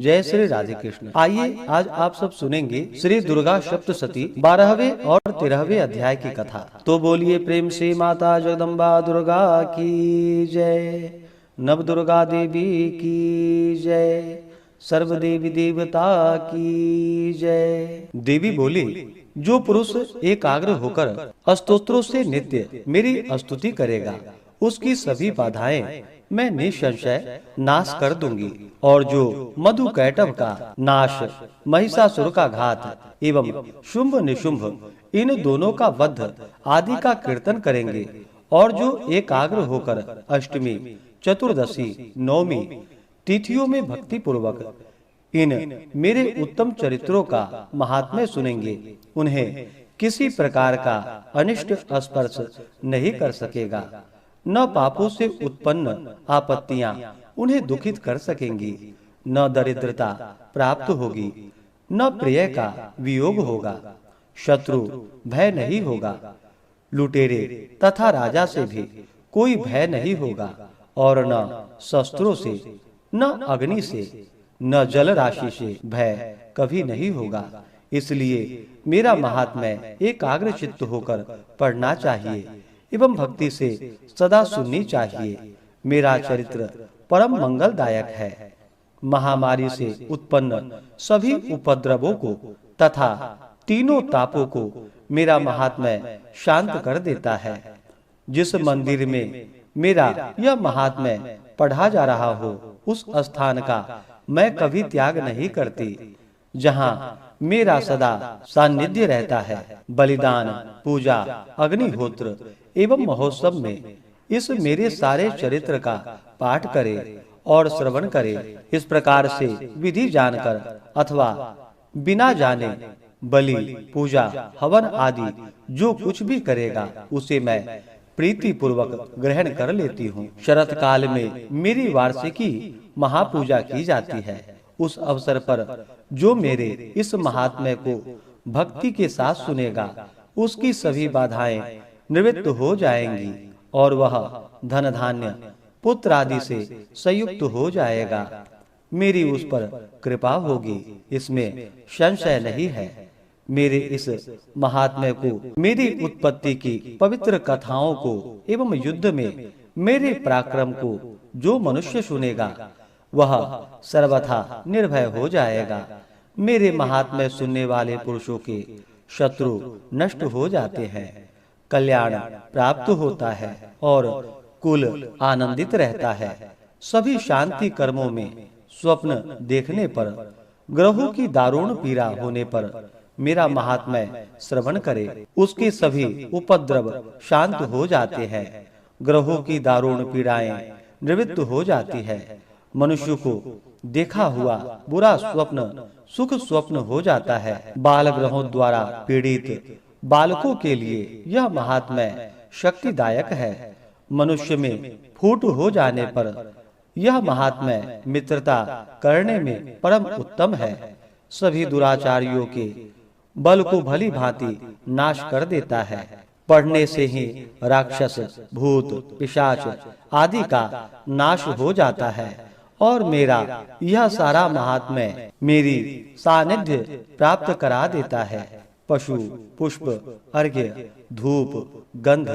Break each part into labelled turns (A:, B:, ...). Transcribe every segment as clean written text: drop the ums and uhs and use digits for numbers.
A: जय श्री राधे कृष्ण। आइए आज आप सब सुनेंगे श्री दुर्गा सप्तशती 12वें और 13वें अध्याय की कथा। तो बोलिए प्रेम से माता जगदम्बा दुर्गा की जय, नव दुर्गा देवी की जय, सर्व देवी देवता की जय। देवी बोली, जो पुरुष एकाग्र होकर स्तोत्रों से नित्य मेरी स्तुति करेगा, उसकी सभी बाधाएं मैं निसंशय नाश कर दूंगी। और जो मधु कैटभ का नाश, महिषासुर का घात एवं शुंभ निशुंभ इन दोनों का वध आदि का कीर्तन करेंगे, और जो एकाग्र होकर अष्टमी, चतुर्दशी, नवमी तिथियों में भक्ति पूर्वक इन मेरे उत्तम चरित्रों का महात्म्य सुनेंगे, उन्हें किसी प्रकार का अनिष्ट स्पर्श नहीं कर सकेगा। न पापों से उत्पन्न आपत्तियां उन्हें दुखित कर सकेंगी, न दरिद्रता प्राप्त होगी, न प्रिय का वियोग होगा, शत्रु भय नहीं होगा, लुटेरे तथा राजा से भी कोई भय नहीं होगा, और न शस्त्रों से, न अग्नि से, न जल राशि से भय कभी नहीं होगा। इसलिए मेरा महात्म्य एकाग्र चित्त होकर पढ़ना चाहिए एवं भक्ति से सदा सुननी चाहिए। मेरा चरित्र परम मंगलदायक है। महामारी से उत्पन्न सभी उपद्रवों को तथा तीनों तापों को मेरा महात्म्य शांत कर देता है। जिस मंदिर में मेरा यह महात्म्य पढ़ा जा रहा हो, उस स्थान का मैं कभी त्याग नहीं करती, जहाँ मेरा सदा सानिध्य रहता है। बलिदान, पूजा, अग्निहोत्र एवं महोत्सव में इस मेरे सारे चरित्र का पाठ करे और श्रवण करे। इस प्रकार से विधि जानकर अथवा बिना जाने बलि, पूजा, हवन आदि जो कुछ भी करेगा, उसे मैं प्रीति पूर्वक ग्रहण कर लेती हूँ। शरत काल में मेरी वार्षिकी महापूजा की जाती है। उस अवसर पर जो मेरे इस महात्म्य को भक्ति के साथ सुनेगा, उसकी सभी बाधाएं निवृत्त हो जाएंगी और वह धन धान्य पुत्र आदि से संयुक्त हो जाएगा। मेरी उस पर कृपा होगी, इसमें संशय नहीं है। मेरे इस महात्म्य को, मेरी उत्पत्ति की पवित्र कथाओं को एवं युद्ध में मेरे पराक्रम को जो मनुष्य सुनेगा, वह सर्वथा निर्भय हो जाएगा। मेरे महात्म्य सुनने वाले पुरुषों के शत्रु नष्ट हो जाते हैं, कल्याण प्राप्त होता है और कुल आनंदित रहता है। सभी शांति कर्मों में स्वप्न देखने पर, ग्रहों की दारुण पीड़ा होने पर मेरा महात्म्य श्रवण करे, उसके सभी उपद्रव शांत हो जाते हैं। ग्रहों की दारुण पीड़ाएं निवृत्त हो जाती है। मनुष्य को देखा हुआ बुरा स्वप्न सुख स्वप्न हो जाता है। बाल ग्रहों द्वारा पीड़ित बालकों के लिए यह महात्म्य शक्तिदायक है। मनुष्य में फूट हो जाने पर यह महात्म्य मित्रता करने में परम उत्तम है। सभी दुराचारियों के बल को भली भांति नाश कर देता है। पढ़ने से ही राक्षस, भूत, पिशाच आदि का नाश हो जाता है और मेरा यह सारा महात्म्य मेरी सानिध्य प्राप्त करा देता है। पशु, पुष्प, अर्घ्य, धूप, गंध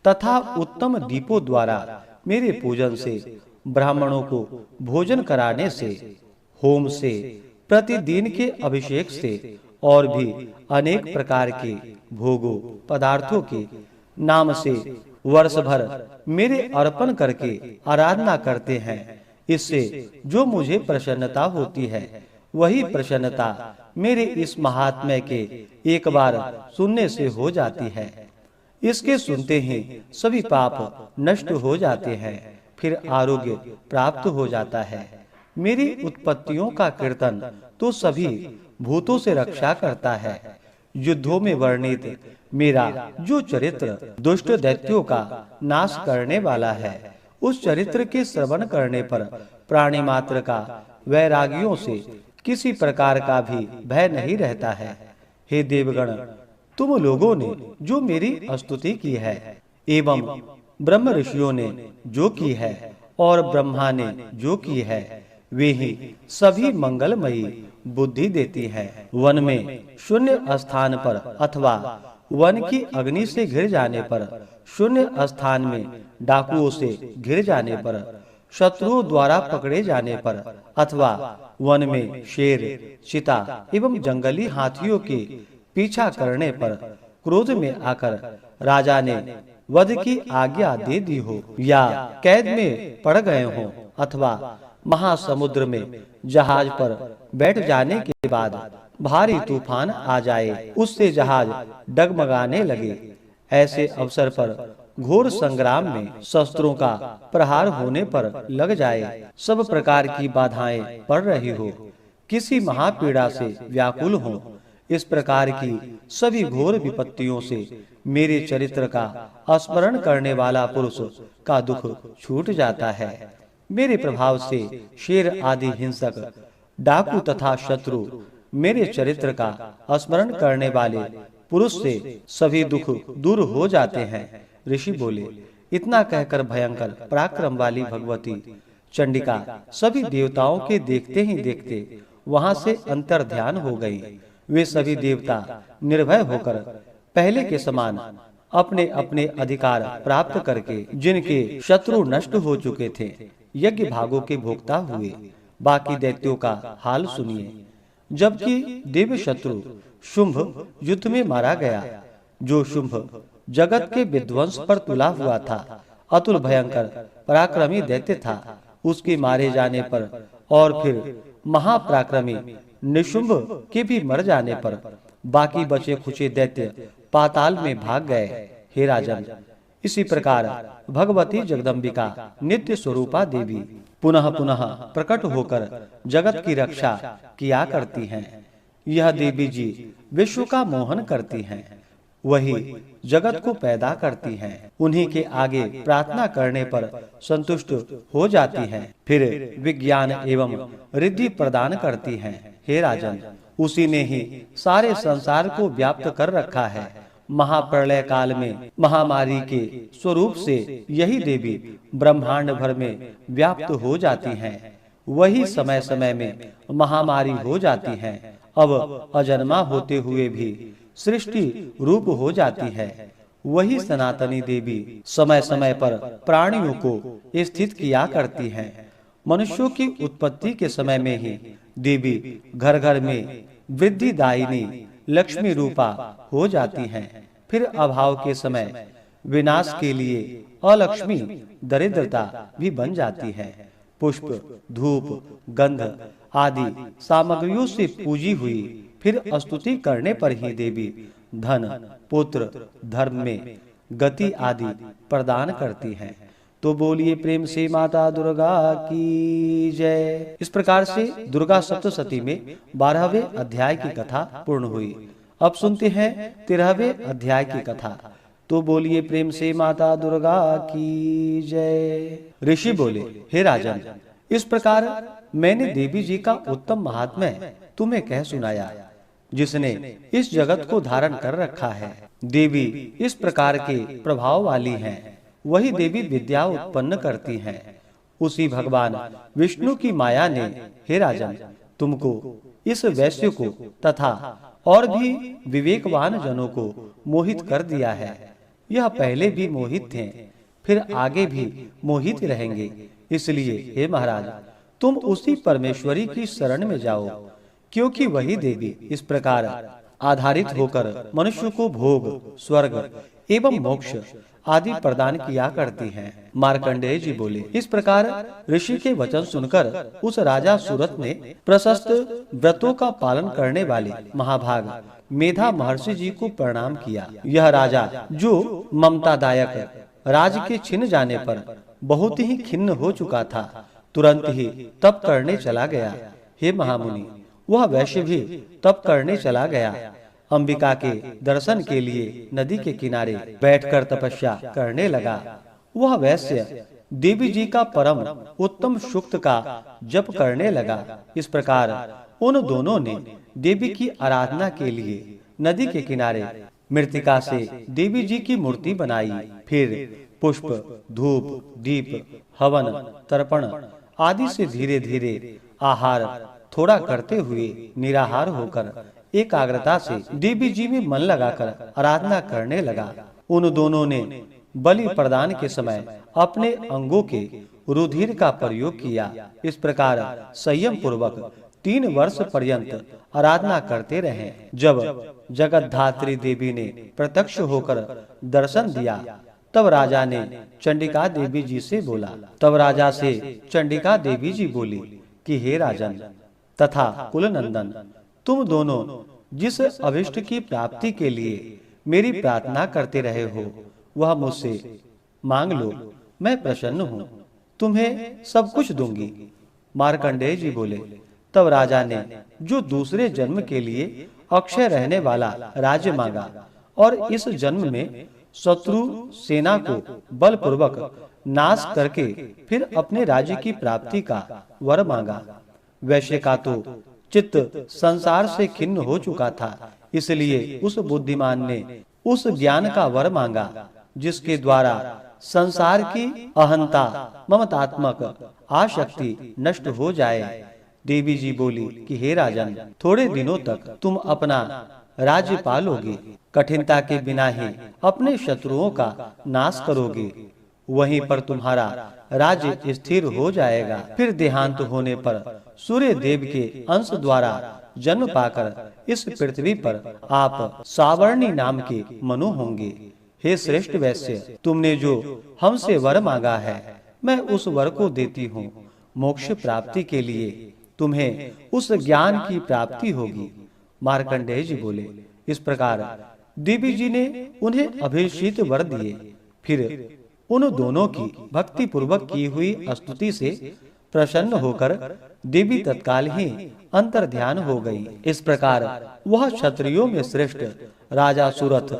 A: तथा उत्तम दीपों द्वारा मेरे पूजन से, ब्राह्मणों को भोजन कराने से, होम से, प्रतिदिन के अभिषेक से और भी अनेक प्रकार के भोगों पदार्थों के नाम से वर्ष भर मेरे अर्पण करके आराधना करते हैं। इससे जो मुझे प्रसन्नता होती है, वही प्रसन्नता मेरे इस महात्म्य के एक बार सुनने से हो जाती है। इसके सुनते ही सभी पाप नष्ट हो जाते हैं, फिर आरोग्य प्राप्त हो जाता है। मेरी उत्पत्तियों का कीर्तन तो सभी भूतों से रक्षा करता है। युद्धों में वर्णित मेरा जो चरित्र दुष्ट दैत्यों का नाश करने वाला है, उस चरित्र के श्रवण करने पर प्राणी मात्र का वैरागियों से किसी प्रकार का भी भय नहीं रहता है। हे देवगण, तुम लोगों ने जो मेरी स्तुति की है एवं ब्रह्म ऋषियों ने जो की है और ब्रह्मा ने जो की है, वे ही सभी मंगलमयी बुद्धि देती है। वन में शून्य स्थान पर अथवा वन की अग्नि से घिर जाने पर, शून्य स्थान में डाकुओं से घिर जाने पर, शत्रुओं द्वारा पकड़े जाने पर अथवा वन में शेर, चीता एवं जंगली हाथियों के पीछा करने पर क्रोध में आकर राजा ने वध की आज्ञा दे दी हो, या कैद में पड़ गए हो, अथवा महासमुद्र में जहाज पर बैठ जाने के बाद भारी तूफान आ जाए, उससे जहाज डगमगाने लगे, ऐसे अवसर पर घोर संग्राम में शस्त्रों का प्रहार होने पर लग जाए, सब प्रकार की बाधाएं पड़ रही हो, किसी महापीड़ा से व्याकुल हो, इस प्रकार की सभी घोर विपत्तियों से मेरे चरित्र का स्मरण करने वाला पुरुष का दुख छूट जाता है। मेरे प्रभाव से शेर आदि हिंसक, डाकू तथा शत्रु मेरे चरित्र का स्मरण करने वाले पुरुष से सभी दुख दूर हो जाते हैं। ऋषि बोले, इतना कहकर भयंकर पराक्रम वाली भगवती चंडिका सभी देवताओं के देखते ही देखते वहां से अंतर्ध्यान हो गई। वे सभी देवता निर्भय होकर पहले के समान अपने अपने अधिकार प्राप्त करके, जिनके शत्रु नष्ट हो चुके थे, यज्ञ भागों के भोक्ता हुए। बाकी दैत्यों का हाल सुनिए। जबकि देव शत्रु शुंभ युद्ध में मारा गया, जो शुंभ जगत के विध्वंस पर तुला हुआ था, अतुल भयंकर पराक्रमी दैत्य था, उसके मारे जाने पर और फिर महापराक्रमी निशुंभ के भी मर जाने पर बाकी बचे खुचे दैत्य पाताल में भाग गए। हे राजन, इसी प्रकार भगवती जगदम्बिका नित्य स्वरूपा देवी पुनः पुनः प्रकट होकर जगत की रक्षा किया करती हैं। यह देवी जी विश्व का मोहन करती हैं, वही जगत को पैदा करती हैं, उन्हीं के आगे प्रार्थना करने पर संतुष्ट हो जाती हैं, फिर विज्ञान एवं रिद्धि प्रदान करती हैं। हे राजन, उसी ने ही सारे संसार को व्याप्त कर रखा है। महाप्रलय काल में महामारी के स्वरूप से यही देवी ब्रह्मांड भर में व्याप्त हो जाती हैं, वही समय समय में महामारी हो जाती हैं। अब अजन्मा होते हुए भी सृष्टि रूप हो जाती है। वही सनातनी देवी समय समय पर प्राणियों को स्थित किया करती हैं। मनुष्यों की उत्पत्ति के समय में ही देवी घर घर में वृद्धिदायिनी लक्ष्मी रूपा हो जाती हैं। फिर अभाव के समय विनाश के लिए अलक्ष्मी दरिद्रता भी बन जाती है। पुष्प, धूप, गंध आदि सामग्रियों से पूजी हुई फिर स्तुति करने पर ही देवी धन, पुत्र, धर्म में गति आदि प्रदान करती हैं। तो बोलिए प्रेम से माता दुर्गा की जय। इस प्रकार से दुर्गा सप्तशती में 12वें अध्याय की कथा पूर्ण हुई। अब सुनते हैं 13वें अध्याय की कथा। तो बोलिए प्रेम से माता दुर्गा की जय। ऋषि बोले, हे राजन, इस प्रकार मैंने देवी जी का उत्तम महात्म्य तुम्हें कह सुनाया, जिसने इस जगत को धारण कर रखा है। देवी इस प्रकार के प्रभाव वाली हैं। वही देवी विद्या उत्पन्न करती हैं। उसी भगवान विष्णु की माया ने, हे राजन, तुमको इस वैश्य को तथा और भी विवेकवान जनों को मोहित कर दिया है। यह पहले भी मोहित थे, फिर आगे भी मोहित रहेंगे। इसलिए हे महाराज, तुम उसी परमेश्वरी की शरण में जाओ, क्योंकि वही देवी इस प्रकार आधारित होकर मनुष्य को भोग, स्वर्ग एवं मोक्ष आदि प्रदान किया करती हैं। मार्कंडेय जी बोले, इस प्रकार ऋषि के वचन सुनकर उस राजा सूरत ने प्रशस्त व्रतों का पालन करने वाले महाभाग मेधा महर्षि जी को प्रणाम किया। यह राजा, जो ममतादायक राज के छिन जाने पर बहुत ही खिन्न हो चुका था, तुरंत ही तप करने चला गया। हे महामुनि, वह वैश्य भी तप करने चला गया। अंबिका के दर्शन के लिए नदी के किनारे बैठकर तपस्या करने लगा। वह वैश्य देवी जी का परम उत्तम सूक्त का जप करने लगा। इस प्रकार उन दोनों ने देवी की आराधना के लिए नदी के किनारे मृत्तिका से देवी जी की मूर्ति बनाई। फिर पुष्प, धूप, दीप, हवन, तर्पण आदि से धीरे धीरे आहार थोड़ा करते हुए निराहार होकर एकाग्रता से देवी जी में मन लगाकर आराधना करने लगा। उन दोनों ने बलि प्रदान के समय अपने अंगों के रुधिर का प्रयोग किया। इस प्रकार संयम पूर्वक 3 वर्ष पर्यंत आराधना करते रहे। जब जगतधात्री देवी ने प्रत्यक्ष होकर दर्शन दिया, तब राजा ने चंडिका देवी जी से बोला। तब राजा से चंडिका देवी जी बोली कि हे राजन तथा कुलनंदन, तुम दोनों जिस अभिष्ट की प्राप्ति के लिए मेरी प्रार्थना करते रहे हो, वह मुझसे मांग लो, मैं प्रसन्न हूँ, तुम्हें सब कुछ दूंगी। मार्कंडेय जी बोले। तब राजा ने जो दूसरे जन्म के लिए अक्षय रहने वाला राज्य मांगा और इस जन्म में शत्रु सेना को बलपूर्वक नाश करके फिर अपने राज्य की प्राप्ति का वर मांगा। वैश्य का तो चित्त संसार से खिन्न हो चुका था, इसलिए उस बुद्धिमान ने उस ज्ञान का वर मांगा जिसके द्वारा संसार की अहंता ममतात्मक आसक्ति नष्ट हो जाए। देवी जी बोली कि हे राजन, थोड़े दिनों तक तुम अपना राज्य पालोगे, कठिनता के बिना ही अपने शत्रुओं का नाश करोगे, वहीं पर तुम्हारा राज्य स्थिर हो जाएगा। फिर देहांत होने पर सूर्य देव के अंश द्वारा जन्म पाकर इस पृथ्वी पर आप सावर्णी नाम के मनु होंगे। हे श्रेष्ठ वैश्य, तुमने जो हमसे वर मांगा है, मैं उस वर को देती हूँ। मोक्ष प्राप्ति के लिए तुम्हें उस ज्ञान की प्राप्ति होगी। मार्कंडेय जी बोले। इस प्रकार देवी जी ने उन्हें अभिषिक्त वर दिए। फिर उन दोनों की भक्ति पूर्वक की हुई स्तुति से प्रसन्न होकर देवी तत्काल ही अंतर ध्यान हो गई। इस प्रकार वह क्षत्रियों में श्रेष्ठ राजा सुरथ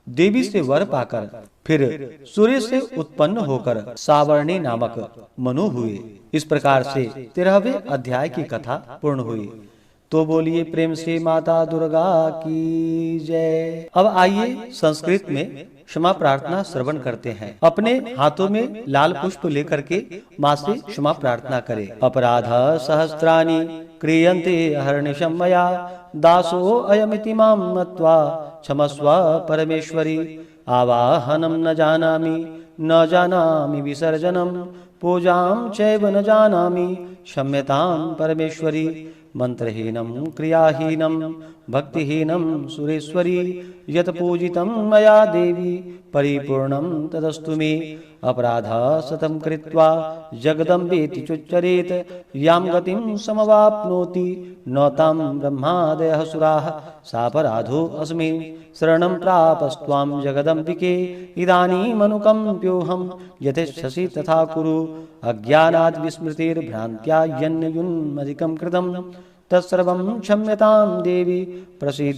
A: देवी से वर पाकर फिर सूर्य से उत्पन्न होकर सावर्णी नामक मनु हुए। इस प्रकार से 13वें अध्याय की कथा पूर्ण हुई। तो बोलिए प्रेम से माता दुर्गा की जय। अब आइए संस्कृत में क्षमा प्रार्थना श्रवण करते हैं। अपने हाथों में लाल पुष्प लेकर के माँ से क्षमा प्रार्थना करें। अपराध सहस्राणि क्रियन्ते अहर्निशं मया, दासो अयमिति मां मत्वा क्षमस्व परमेश्वरी। आवाहनं न जानामि विसर्जनं, पूजां चैव न जानामि क्षम्यतां परमेश्वरी। मंत्रहीनं क्रियाहीनं भक्तिहीनं सुरेश्वरी, यत् पूजितं मया देवी परिपूर्णं तदस्तु मे। अपराधः शतं कृत्वा जगदम्बेति चुच्चरेत्, यां गतिं समवाप्नोति न तां ब्रह्मादयः सुराः। सापराधो अस्मि शरणं प्रापस्त्वां जगदम्बिके, इदानीमनुकम्प्योऽहं यथेच्छसि तथा कुरु। अज्ञानाद् विस्मृतिर्भ्रान्त्या यन्युन्मधिकं कृतं, तत्सर्वं क्षम्यतां देवी प्रसीद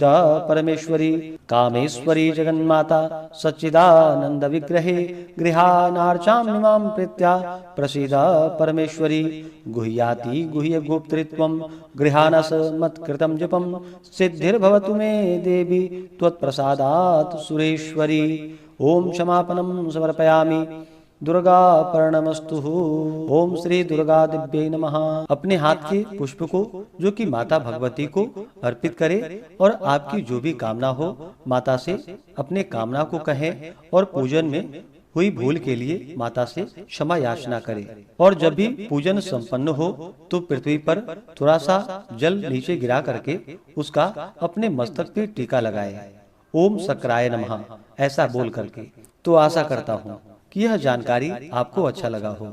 A: परमेश्वरी। कामेश्वरी जगन्माता सच्चिदानंद विग्रहे, गृहानार्चामिमां प्रीत्या प्रसीद परमेश्वरी। गुह्याति गुह्य गोप्तृत्वं, गृहानस मत्कृतं जपं, सिद्धिर्भवतु मे देवी त्वत्प्रसादात् सुरेश्वरी। ओम क्षमापणं समर्पयामि। दुर्गा पर्णमस्तु। ओम श्री दुर्गा दिव्यै नमः। अपने हाथ के पुष्प को जो कि माता भगवती को अर्पित करें और आपकी जो भी कामना हो माता से अपने कामना को कहें और पूजन में हुई भूल के लिए माता से क्षमा याचना करें। और जब भी पूजन संपन्न हो तो पृथ्वी पर थोड़ा सा जल नीचे गिरा करके उसका अपने मस्तक पे टीका लगाए। ओम सक्राय नमः ऐसा बोल करके। तो आशा करता हूँ कि यह जानकारी आपको अच्छा लगा हो।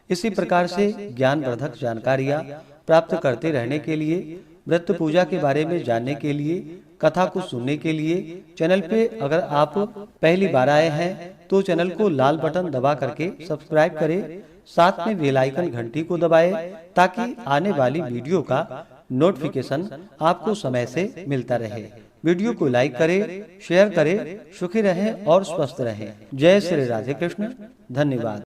A: इसी प्रकार से ज्ञानवर्धक जानकारियाँ प्राप्त करते रहने के लिए, व्रत पूजा के बारे में जानने के लिए, कथा को सुनने के लिए चैनल पे अगर आप पहली बार आए हैं तो चैनल को लाल बटन दबा करके सब्सक्राइब करें, साथ में बेल आइकन घंटी को दबाएं ताकि आने वाली वीडियो का नोटिफिकेशन आपको समय से मिलता रहे। वीडियो को लाइक करें, शेयर करें। सुखी रहें और स्वस्थ रहें। जय श्री राधे कृष्ण। धन्यवाद।